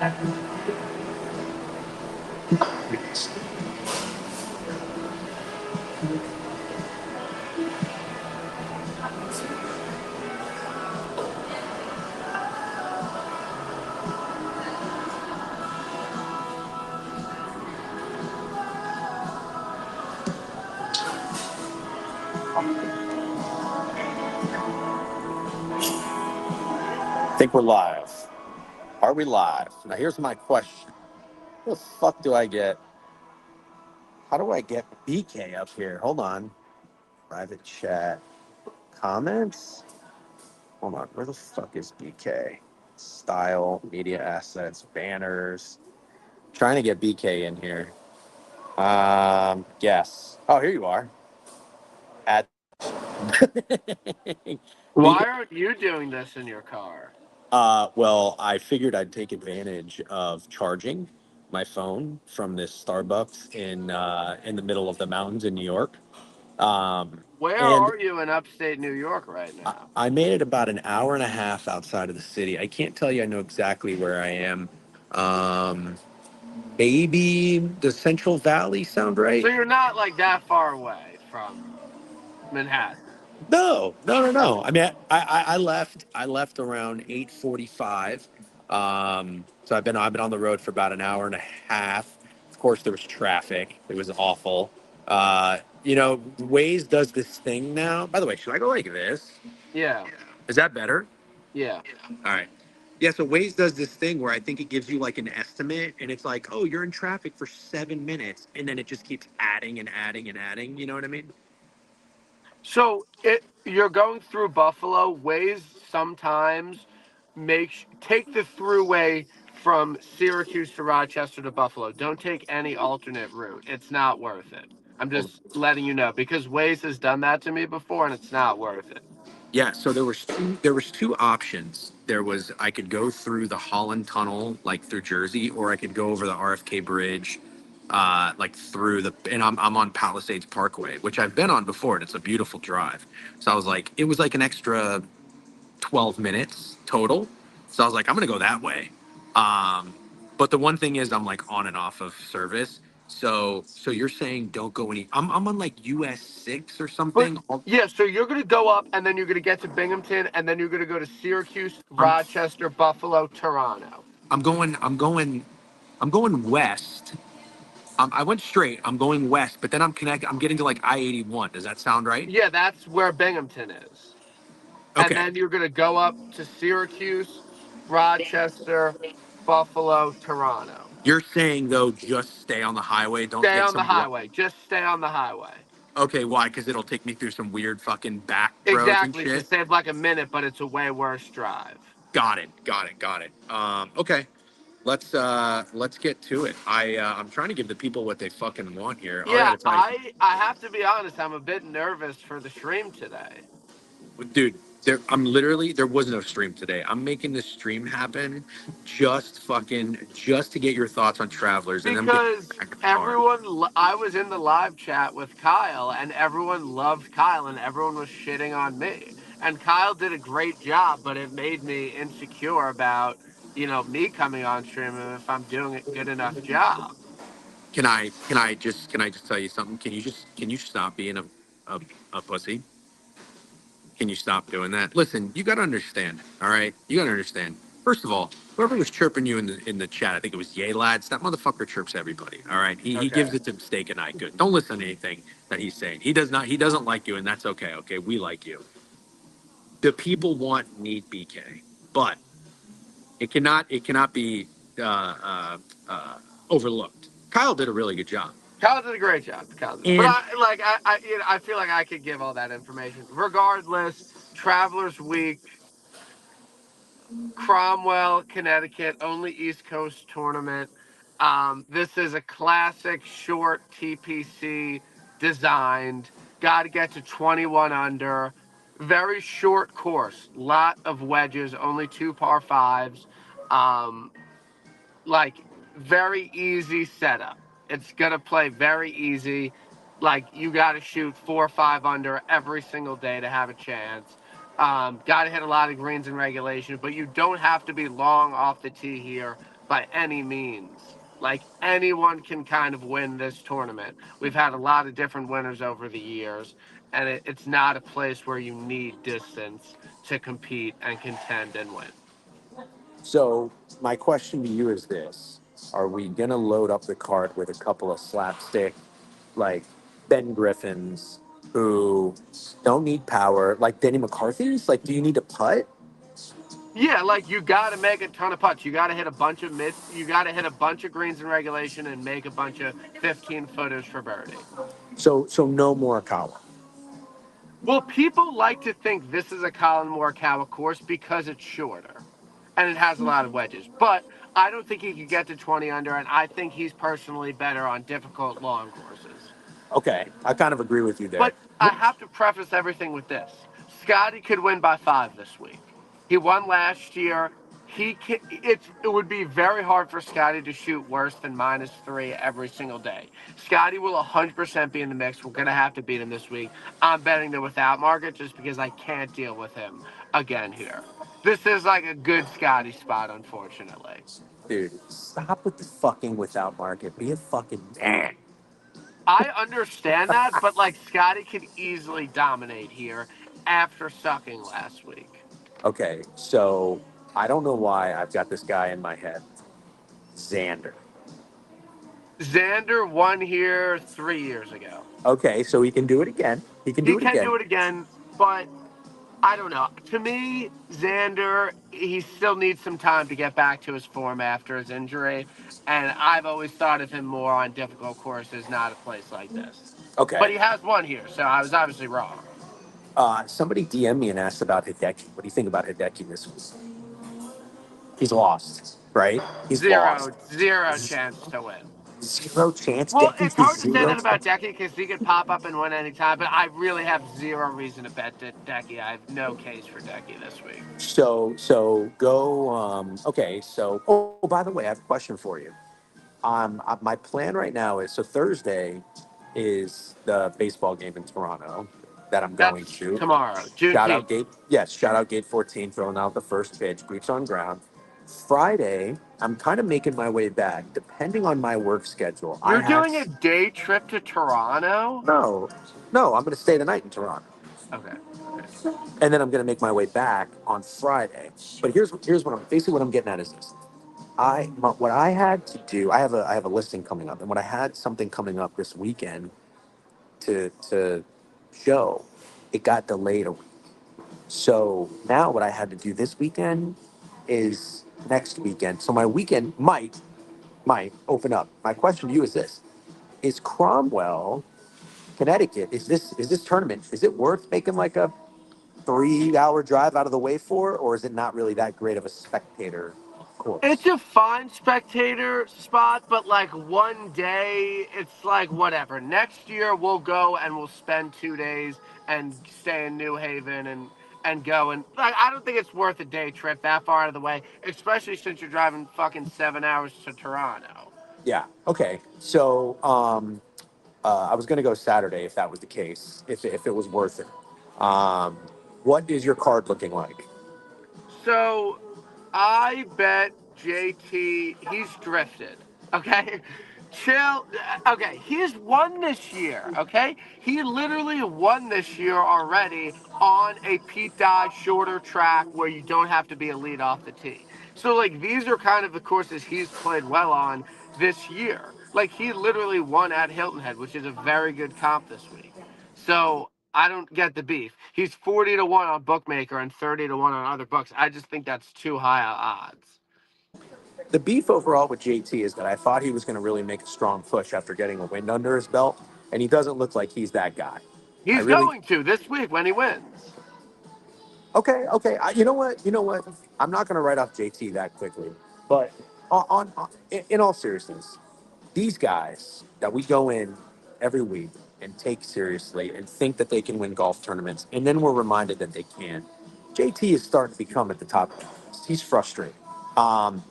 I think we're live. Are we live? Now here's my question. How the fuck do I get how do I get BK up here? Hold on. Private chat. Comments? Hold on. Where the fuck is BK? Style, media assets, banners. Trying to get BK in here. Yes. Oh, here you are. At BK. Why aren't you doing this in your car? Well, I figured I'd take advantage of charging my phone from this Starbucks in the middle of the mountains in New York. Where And are you in upstate New York right I, now? I made it about an hour and a half outside of the city. I can't tell you I know exactly where I am. Um, Maybe the Central Valley sound So right? you're not like that far away from Manhattan. No, no, no, Okay. no. I mean, I left around 8:45. So I've been on the road for about an hour and a half. Of course, there was traffic. It was awful. Waze does this thing now. By the way, should I go like this? Yeah. Is that better? Yeah. All right. Yeah, so Waze does this thing where I think it gives you like an estimate and it's like, oh, you're in traffic for 7 minutes. And then it just keeps adding and adding and adding. You know what I mean? So you're going through Buffalo. Waze sometimes take the throughway from Syracuse to Rochester to Buffalo. Don't take any alternate route. It's not worth it. I'm just letting you know because Waze has done that to me before and it's not worth it. Yeah, so there was two options. There was I could go through the Holland Tunnel, like through Jersey, or I could go over the RFK Bridge, like through the and I'm on Palisades Parkway, which I've been on before, and it's a beautiful drive. So I was like, it was like an extra 12 minutes total. So I was like, I'm gonna go that way. Um, but the one thing is I'm like on and off of service. So you're saying don't go any I'm on like US 6 or But something. yeah, so you're going to go up and then you're going to get to Binghamton and then you're going to go to Syracuse, I'm Rochester, Buffalo, Toronto. I'm going west. I went straight. I'm going west, but then I'm getting to like I-81. Does that sound right? Yeah, that's where Binghamton is. And Okay. then you're going to go up to Syracuse, Rochester, Buffalo, Toronto. You're saying though, just stay on the highway. Don't Stay take on the some. highway. Just stay on the highway. Okay, why? Because it'll take me through some weird fucking back roads and Exactly. To shit. save like a minute, but it's a way worse drive. Got it. Got it. Got it. Okay. Let's get to it. I'm trying to give the people what they fucking want here. All I Yeah, gotta tell you, I have to be honest, I'm a bit nervous for the stream today. dude. There was no stream today. I'm making this stream happen just to get your thoughts on Travelers and them getting Because back in the car. I was in the live chat with Kyle and everyone loved Kyle and everyone was shitting on me. And Kyle did a great job, but it made me insecure about, me coming on stream and if I'm doing a good enough job. Can I just tell you something? Can you stop being a, a pussy? Can you stop doing that? Listen, you gotta understand, all right? You gotta understand. First of all, whoever was chirping you in the chat, I think it was Yay Lads, that motherfucker chirps everybody. All right. He Okay. gives it to Steak and I. Good. Don't listen to anything that he's saying. He doesn't like you, and that's okay. Okay. We like you. The people need BK, but it cannot be uh, uh, uh, overlooked. Kyle did a really good job. Kyle did a great job. But And I feel like I could give all that information. Regardless, Travelers Week, Cromwell, Connecticut, only East Coast tournament. This is a classic short TPC designed. Got to get to 21 under. Very short course. Lot of wedges. Only two par fives. Um, like very easy setup. It's gonna play very easy. Like you got to shoot 4 or 5 under every single day to have a chance. Got to hit a lot of greens in regulation, but you don't have to be long off the tee here. by any means. Like anyone can kind of win this tournament. We've had a lot of different winners over the years, and it's not a place where you need distance to compete and contend and win. So my question to you is this: are we gonna load up the cart with a couple of slapstick, like Ben Griffins, who don't need power, like Denny McCarthy's? Like, do you need to putt? Yeah, like you got to make a ton of putts. You got to hit a bunch of miss. You got to hit a bunch of greens in regulation and make a bunch of 15 footers for birdie. So no Morikawa. Well, people like to think this is a Colin Morikawa course because it's shorter and it has a lot of wedges. But I don't think he could get to 20 under, and I think he's personally better on difficult long courses. Okay, I kind of agree with you there. But I have to preface everything with this: Scotty could win by 5 this week. He won last year. It would be very hard for Scotty to shoot worse than -3 every single day. Scotty will 100% be in the mix. We're gonna have to beat him this week. I'm betting the without market just because I can't deal with him again here. This is like a good Scotty spot, unfortunately. Dude, stop with the fucking without market. Be a fucking man. I understand that, but like Scotty could easily dominate here after sucking last week. Okay, so I don't know why I've got this guy in my head. Xander. Xander won here 3 years ago. Okay, so he can do it again. He can He do it can again. do it again, but I don't know. To me, Xander, he still needs some time to get back to his form after his injury. And I've always thought of him more on difficult courses, not a place like this. But Okay. he has won here, so I was obviously wrong. Somebody DM me and asked about Hideki. What do you think about Hideki this week? He's lost, right? He's lost. Zero chance to win. Zero chance. Well, Deki's it's the hard to say zero that about chance. Decky because he could pop up and win anytime, but I really have zero reason to bet Decky. I have no case for Decky this week. So go. Okay. So by the way, I have a question for you. My plan right now is so Thursday is the baseball game in Toronto that I'm going That's to. tomorrow, Shout out Juneteenth. Gate. Yes, shout out Gate 14 throwing out the first pitch, boots on ground. Friday, I'm kind of making my way back. Depending on my work schedule, I You're have doing a day trip to Toronto? no, no. I'm going to stay the night in Toronto, Okay, okay. and then I'm going to make my way back on Friday. But here's what I'm basically what I'm getting at is this. What I had to do. I have a listing coming up, and what I had something coming up this weekend to show. It got delayed a week. So now what I had to do this weekend is next weekend. So my weekend might open up. My question to you is this: is Cromwell, Connecticut, is this tournament, is it worth making like a 3 hour drive out of the way for, or is it not really that great of a spectator It's course? a fine spectator spot, but like one day, it's like whatever. Next year, we'll go and we'll spend 2 days and stay in New Haven and go and like I don't think it's worth a day trip that far out of the way, especially since you're driving fucking 7 hours to Toronto. Yeah. Okay. So I was going to go Saturday if that was the case, if it was worth it. What is your card looking like? So I bet JT he's drifted. Okay. Chill. Okay. He's won this year. Okay. He literally won this year already on a Pete Dye shorter track where you don't have to be a lead off the tee. So, like, these are kind of the courses he's played well on this year. Like, he literally won at Hilton Head, which is a very good comp this week. So, I don't get the beef. He's 40 to 1 on Bookmaker and 30 to 1 on other books. I just think that's too high odds. The beef overall with JT is that I thought he was going to really make a strong push after getting a win under his belt, and he doesn't look like he's that guy. I He's really going to this week when he wins. okay. You know what? I'm not going to write off JT that quickly, but in all seriousness, these guys that we go in every week and take seriously and think that they can win golf tournaments, and then we're reminded that they can't. JT is starting to become at the top of the list. He's frustrated. Um,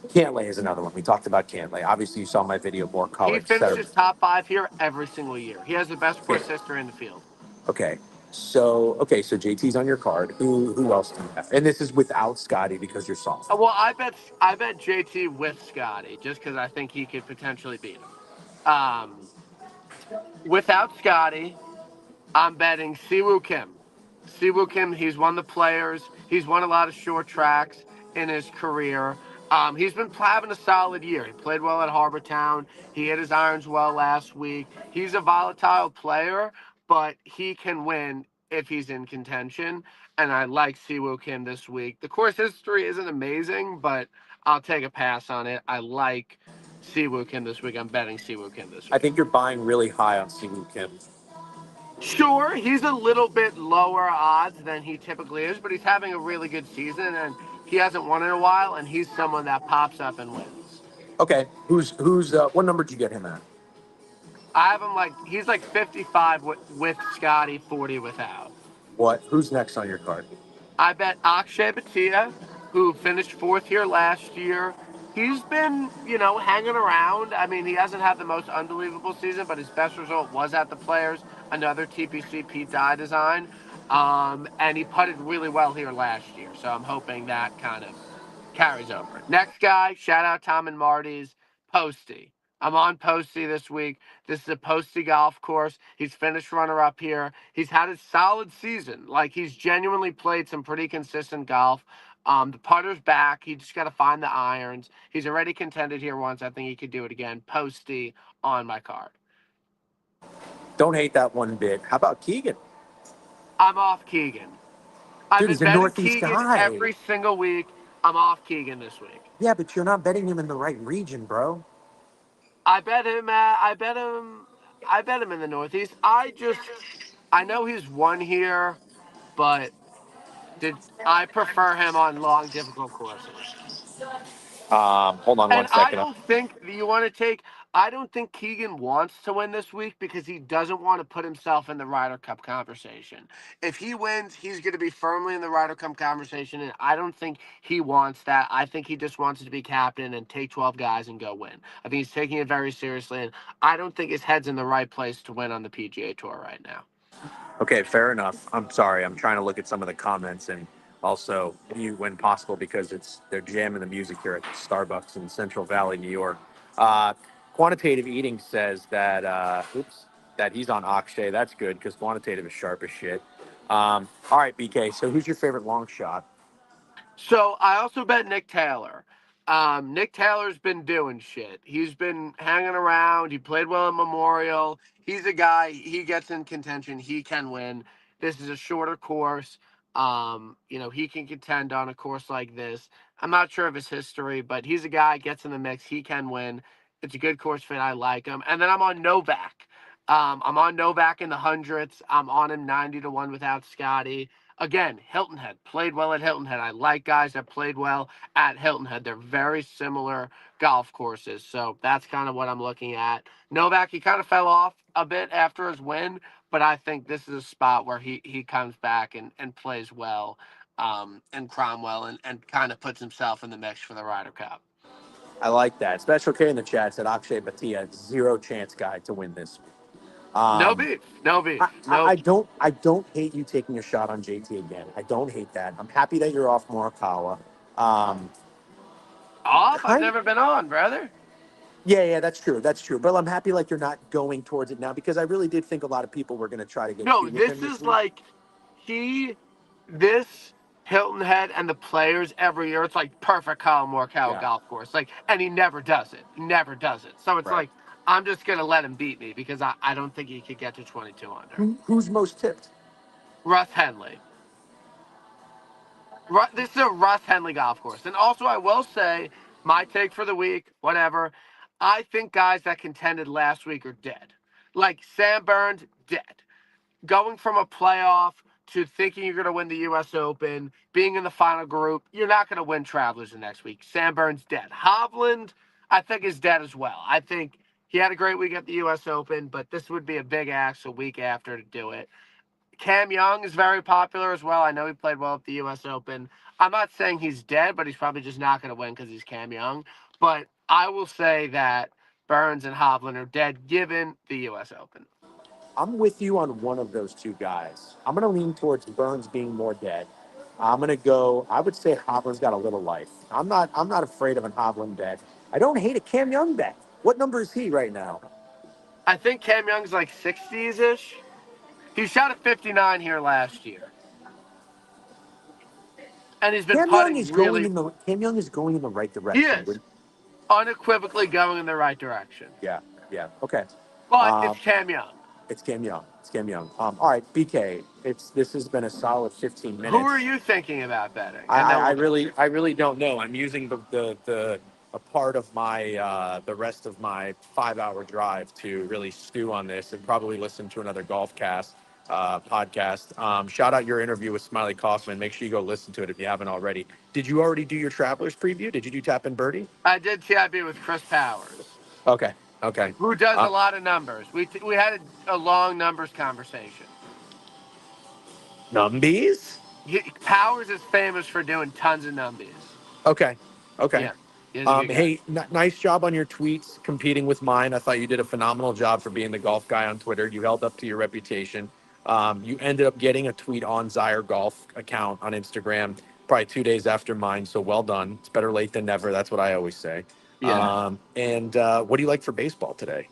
Cantlay is another one. We talked about Cantlay. Obviously, you saw my video, more He color, etc. finishes top 5 here every single year. He has the best Okay. course history in the field. Okay. So okay, so JT's on your card. Who else do you have? And this is without Scotty because you're soft. Well, I bet JT with Scotty just because I think he could potentially beat him. Without Scotty, I'm betting Siwoo Kim. Siwoo Kim, he's won the players. He's won a lot of short tracks in his career. He's been having a solid year. He played well at Harbor Town. He hit his irons well last week. He's a volatile player, but he can win if he's in contention. And I like Siwoo Kim this week. The course history isn't amazing, but I'll take a pass on it. I like Siwoo Kim this week. I'm betting Siwoo Kim this I week. think you're buying really high on Siwoo Kim. Sure, he's a little bit lower odds than he typically is, but he's having a really good season and he hasn't won in a while, and he's someone that pops up and wins. Okay, who's what number did you get him at? I have him like he's like 55 with Scotty, 40 without. What? Who's next on your card? I bet Akshay Bhatia, who finished fourth here last year, he's been, hanging around. I mean, he hasn't had the most unbelievable season, but his best result was at the Players, another TPC Pete Dye design. And he putted really well here last year. So I'm hoping that kind of carries over. Next guy, shout out Tom and Marty's, Posty. I'm on Posty this week. This is a Posty golf course. He's finished runner up here. He's had a solid season. Like he's genuinely played some pretty consistent golf. The putter's back. He just got to find the irons. He's already contended here once. I think he could do it again. Posty on my card. Don't hate that one bit. How about Keegan? I'm off Keegan. I've Dude, he's been a betting Northeast Keegan guy. every single week. I'm off Keegan this week. Yeah, but you're not betting him in the right region, bro. I bet him in the Northeast. I know he's won here, but I prefer him on long, difficult courses. Hold on one And I second. don't think you want to take. I don't think Keegan wants to win this week because he doesn't want to put himself in the Ryder Cup conversation. If he wins, he's going to be firmly in the Ryder Cup conversation, and I don't think he wants that. I think he just wants to be captain and take 12 guys and go win. I think he's taking it very seriously, and I don't think his head's in the right place to win on the PGA Tour right now. Okay, fair enough. I'm sorry. I'm trying to look at some of the comments and also mute when possible because they're jamming the music here at Starbucks in Central Valley, New York. Uh, Quantitative Eating says that that he's on Akshay. That's good because quantitative is sharp as shit. All right, BK. So who's your favorite long shot? So I also bet Nick Taylor. Nick Taylor's been doing shit. He's been hanging around. He played well at Memorial. He's a guy. He gets in contention. He can win. This is a shorter course. He can contend on a course like this. I'm not sure of his history, but he's a guy gets in the mix. He can win. It's a good course fit. I like him. And then I'm on Novak. I'm on Novak in the hundreds. I'm on him 90-1 without Scotty. Again, Hilton Head played well at Hilton Head. I like guys that played well at Hilton Head. They're very similar golf courses. So that's kind of what I'm looking at. Novak, he kind of fell off a bit after his win, but I think this is a spot where he comes back and plays well in Cromwell and kind of puts himself in the mix for the Ryder Cup. I like that. Special K in the chat said Akshay Bhatia, zero chance guy to win this. No Um, beef. No beef. I, I No. I don't hate you taking a shot on JT again. I don't hate that. I'm happy that you're off Morikawa. Um, Off? I've kind never been on, brother. yeah, that's true. That's true. But I'm happy like you're not going towards it now because I really did think a lot of people were going to try to get No, cute with him this this is week. like he this Hilton Head and the Players every year. It's like perfect Colin Morikawa Yeah, golf course. Like, and he never does it. He never does it. So it's right. like I'm just gonna let him beat me because I don't think he could get to 22 under. Who's most tipped? Russ Henley. This is a Russ Henley golf course. And also, I will say my take for the week. Whatever. I think guys that contended last week are dead. Like Sam Burns, dead. Going from a playoff to thinking you're going to win the U.S. Open, being in the final group, you're not going to win Travelers the next week. Sam Burns dead. Hovland, I think, is dead as well. I think he had a great week at the U.S. Open, but this would be a big ask a week after to do it. Cam Young is very popular as well. I know he played well at the U.S. Open. I'm not saying he's dead, but he's probably just not going to win because he's Cam Young. But I will say that Burns and Hovland are dead given the U.S. Open. I'm with you on one of those two guys. I'm going to lean towards Burns being more dead. I'm going to go. I would say Hovland's got a little life. I'm not afraid of an Hovland bet. I don't hate a Cam Young bet. What number is he right now? I think Cam Young's like 60s ish. He shot a 59 here last year, and he's been putting really. Cam Young is going in the right He direction. is unequivocally going in the right direction. Yeah, yeah. Okay. But Um, it's Cam Young. it's Cam Young. It's Cam Young. All right, BK. This has been a solid 15 minutes. Who are you thinking about betting? And then I really don't know. I'm using the a part of my the rest of my 5 hour drive to really stew on this and probably listen to another golf cast podcast. Shout out your interview with Smiley Kaufman. Make sure you go listen to it if you haven't already. Did you already do your Travelers preview? Did you do Tap and Birdie? I did TIB with Chris Powers, Okay. Okay. who does a lot of numbers. We had a long numbers conversation. Numbies? Powers is famous for doing tons of numbies. Okay. Okay. Yeah. He's a good guy. Hey, nice job on your tweets competing with mine. I thought you did a phenomenal job for being the golf guy on Twitter. You held up to your reputation. You ended up getting a tweet on Zaire Golf account on Instagram probably 2 days after mine. So well done. It's better late than never. That's what I always say. Yeah. And what do you like for baseball today?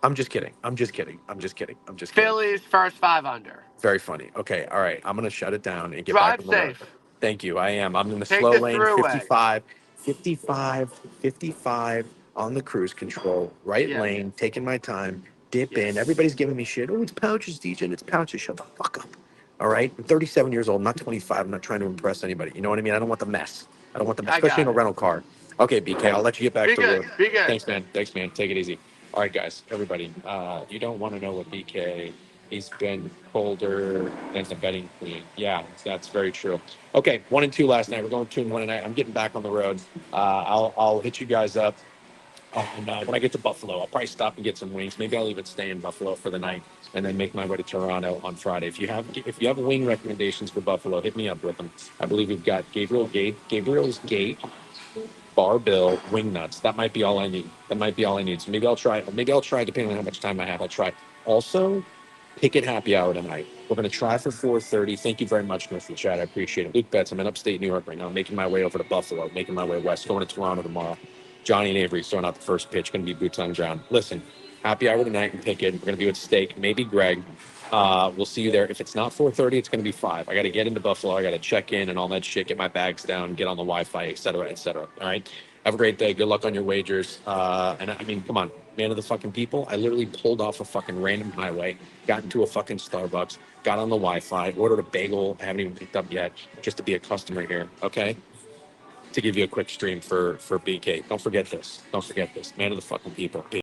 I'm just kidding. I'm just kidding. I'm just kidding. I'm just kidding. Phillies first 5 under. Very funny. Okay. All right. I'm going to shut it down and get Drive back on the road. safe. Thank you. I am. I'm in the Take slow the lane, throughway. 55 on the cruise control, right Yeah. lane, taking my time, dip Yes. in. Everybody's giving me shit. Oh, it's pouches, DJ. It's pouches. Shut the fuck up. All right. I'm 37 years old, not 25. I'm not trying to impress anybody. You know what I mean? I don't want the mess. I don't want the mess, I got especially in a it. rental car. Okay, BK, I'll let you get back Be to good. work. Be good. Thanks, man. Thanks, man. Take it easy. All right, guys, everybody. You don't want to know what BK. He's been colder than the betting queen. Yeah, that's very true. Okay, 1-2 last night. We're going 2-1 tonight. I'm getting back on the road. I'll hit you guys up. And when I get to Buffalo, I'll probably stop and get some wings. Maybe I'll even stay in Buffalo for the night and then make my way to Toronto on Friday. If you have wing recommendations for Buffalo, hit me up with them. I believe we've got Gabriel's Gate, Bar Bill, Wing Nuts. That might be all I need. So maybe I'll try. Depending on how much time I have, I'll try. Also, Picket Happy Hour tonight. We're going to try for 4:30. Thank you very much, Mr. Chat. I appreciate it. Luke Betts. I'm in upstate New York right now. I'm making my way over to Buffalo, making my way west, going to Toronto tomorrow. Johnny and Avery throwing out the first pitch. Going to be boots on the ground. Listen, happy hour tonight in Picket. We're going to be with Steak, maybe Greg. We'll see you there. If it's not 4:30, it's going to be 5. I got to get into Buffalo. I got to check in and all that shit, get my bags down, get on the Wi-Fi, et cetera, et cetera. All right. Have a great day. Good luck on your wagers. And I mean, come on, man of the fucking people. I literally pulled off a fucking random highway, got into a fucking Starbucks, got on the Wi-Fi, ordered a bagel I haven't even picked up yet, just to be a customer here. Okay. To give you a quick stream for BK. Don't forget this. Man of the fucking people.